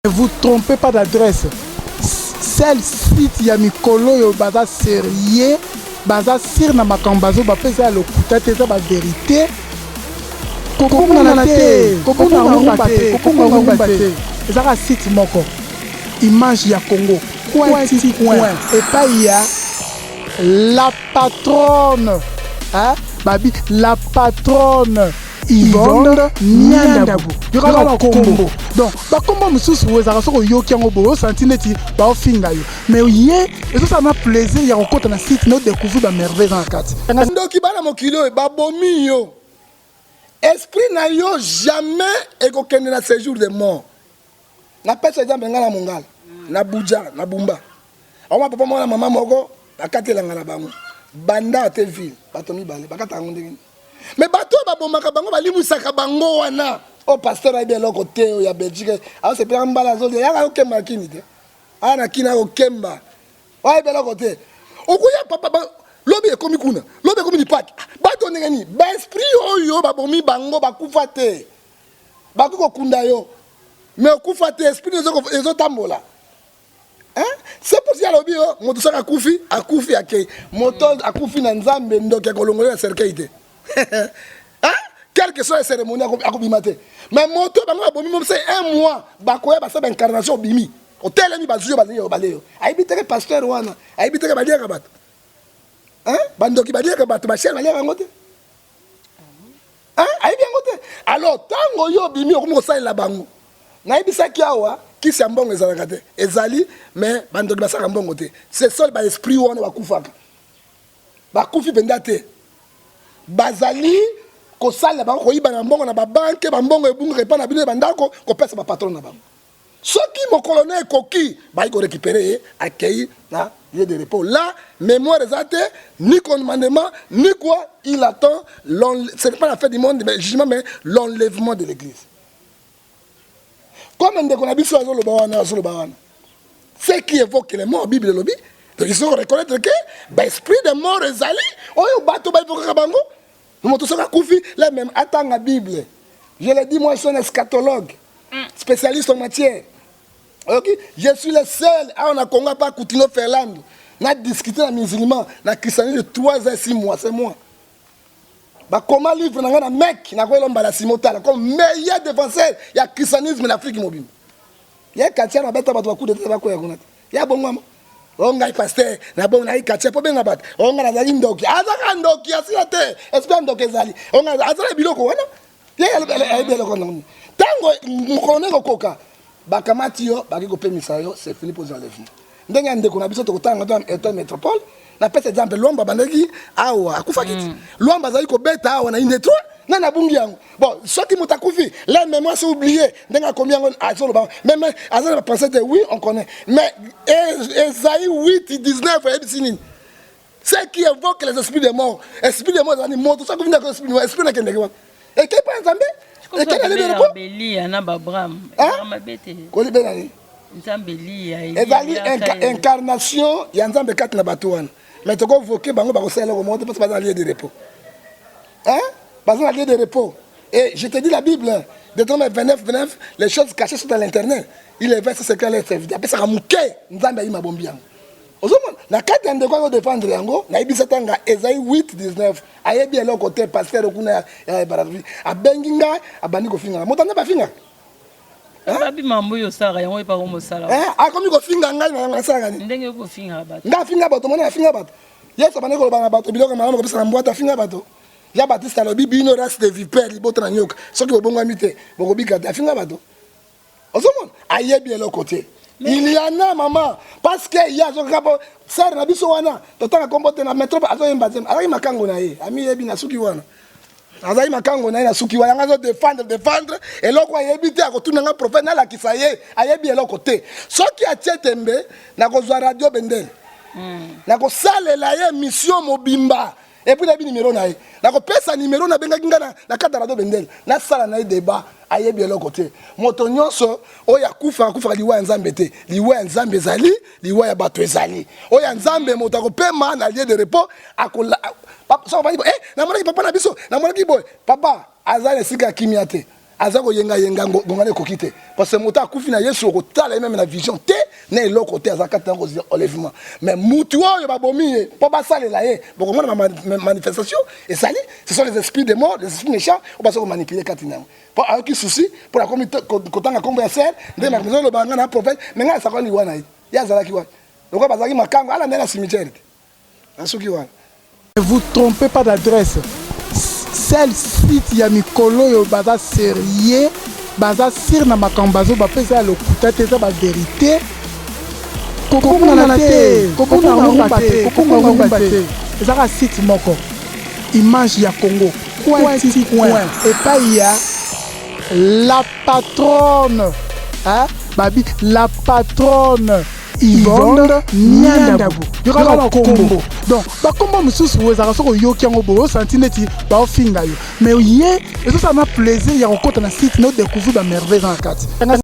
Ne vous trompez pas d'adresse. Celle site ya mikolo yo baza sérieux, baza sir na makambazo ba pesa le kutate za ba vérité. Kokona na te, kokona rumba te. Ezaka site moko. Image ya Congo. Point et pas il y a la patronne. Hein? Babi, la patronne. Yvonne Niandabu. Il y aura un combo. Donc, comme nous sommes vous avez yo qui ont beau sentinelle, bah finga yo. Mais hier, et ça m'a plaisir. Il y a encore un site nous découvrir la merveille dans la carte. Donc il bala mokilo e babomi yo. Esprit na yo jamais et qu'aucun na séjour de mort. Na pesa ja benga na mongal. Na buja, na bumba. On va papa moi na maman moko akatela ngana bango. Banda te ville, batomi balé, bakata ngondenge. Mais bateau babomaka bango balimusaka bango wana o pasteur ayi bien loko te ya Belgique a se pera mbala zo ya ka okemba kini te ana kina okemba ayi bien loko te okuya papa lobi ekomi kuna lobi ekomi dipak bato ndengani ba esprit oyo babomi bango bakufa te bakuko kunda yo mais okufa te esprit ezo tambola hein c'est pour ça lobi yo moto saka akufi akei moto akufi na nzambe ndoki kolongola cercueil te. Hein? Quelle que soit la cérémonie à Kobimate. Mais mon tour, c'est un mois. Bakoya, c'est une incarnation bimi. Au tel ami, bazouyo, baléo. Aïbité pasteur wana. Aïbité balia kabat. Hein? Bandoki balia kabat. Bachel balia rangote. Hein? Aïbité rangote. Alors, tango yo bimi, on commence à la bango. Naïbisa kiawa, qui s'est bon les alagate. Ezali, mais bandoki basa rambongote. C'est seul par l'esprit wana bakufaka. Bakufi pendate. Bazali ko sala bango ko yiba na mbongo na ba banque ba mbongo ebungu repa na bino bandako ko pesa ba patron na bango soki mo colonel koki ba ko récupérer accueilli na lieu de repos là mémoire exacte ni commandement ni quoi il attend ce n'est pas la fin du monde mais jugement mais l'enlèvement de l'église comme ndeko na biso azolo bawana ce qui évoque les morts Bible lobby donc il faut reconnaître que l'esprit de mort ezali oyo bato ba évoquer bango. Là même, attends la Bible. Je l'ai dit, moi je suis un eschatologue, spécialiste en matière. Okay? Je suis le seul à on a Congo pas continuer à faire l'âme. On a discuté avec les musulmans, la christianisme de 3 à 6 mois, c'est moi. Bah, comment livre un mec, n'a pas l'homme simota, comme meilleur défenseur, il y a christianisme en Afrique mobile. Il y a quartier à bête à battre coup de travail. Il y a bon maman. On a pasteur, na bon na quartier pour bien abattre. On a la ndoki, azaka ndoki asirate, espère ndoki zali. On a azala biloko wana. Ya biloko non. Tango mukone kokoka. Bakamati yo, bakiko pe misayo, c'est fini pour enlèvement. Ndenge ndeko na biso to kotanga dans état métropole, na pesa exemple lomba bandaki awa akufa kiti. Lomba zali ko beta awa na inde 3. Nana bungi yango. Bon, ceux qui m'ont accoufi, la mémoire c'est oublié. Denga combien on a sur le banc. Même Azal va penser que oui, on connaît. Mais Esaïe 8, 19, ce qui évoque les esprits des morts. Esprits des morts, c'est mort. Tout ça que vous n'avez esprit, esprit n'a qu'un dégueu. Et qui par exemple, et qui a le repos? Béli, Anna Babram. Koli Benani. Esaïe incarnation, il y a un zambé 4 na batouane. Mais tu as convoqué, bango bagosé le remonte parce que pas dans lieu de repos. Hein? Dans un lieu de repos. Et je te dis la Bible, Deutéronome 29, les choses cachées sont dans l'internet. Il est versé secret les services. Après ça, Mouké, nous avons eu ma bombe. La carte de quoi défendre yango, na ibisa tanga Esaïe 8, 19. Aye bien l'autre côté, pasteur Okuna, a Benginga, a Baniko Finga. Motana pas Finga. Babi mambo sara yango pa ko mosala. Ah comme ko Finga ngai na sara ni. Ndenge ko Finga bato. Nga Finga bato, mona Finga bato. Yeso baniko banga bato, biloko malamo ko pesa na mbwata Finga bato. Ya Baptiste alobi bino race de vipère libota na nyoka soki bobonga mite bokobika ta finga bato ozomona ayebi elo côté il y en a maman parce que il y a zo kabo sar na biso wana totanga kombote na métro azo yemba zem azali makango na ye ami yebi na suki wana azali makango na ye na suki wana ngazo défendre eloko ayebi te akotuna nga prophète na la kisaye ayebi elo côté soki atie tembe na kozwa radio bendel na ko salela ye mission mobimba. Et puis, il y a un numéro. Il y a un numéro na carte de radio bendel. Na sala na débat aye bien l'autre côté. Moto nyonso oya kufa liwa nzambe te. Liwa nzambe zali, liwa ya bato ezali. Oya nzambe moto ko pema na lieu de repos akola. Papa ça va dire na mona papa na biso, na mona ki boy. Papa azali sika kimia te. aza koyenga ngongana ekoki te parce que moto akufi na yesu okotala ye meme na vision te na eloko te aza kati yango enlèvement mais mutu oyo babomi ye mpo basalela ye bokomona manifestation esali ce sont les esprits de mort les esprits méchants oyo baza komanipuler kati na yango mpo ayoki susi mpo nakomi kotanga nkombo ya ser nde makambo oloba nga na prophète me ngai asakoli wana ye ye azalaki wana lokola bazalaki makango ala nde na cimetière te nasuki wana. Ne vous trompez pas d'adresse. Celle site ya mikolo yo baza sérieux baza sir na makambazo bapesa lokuta te za ba vérité kokona te kokona te ezaka site moko image ya Congo coin et pas ya la patronne babi la patronne Yvonne Niandabu yokala kombo donc bakombo mususu wezaka soko yoki yango bo senti neti ba ofinga yo mais ye eso ça m'a plaisir ya kokota na site no découvrir ba merveille dans la carte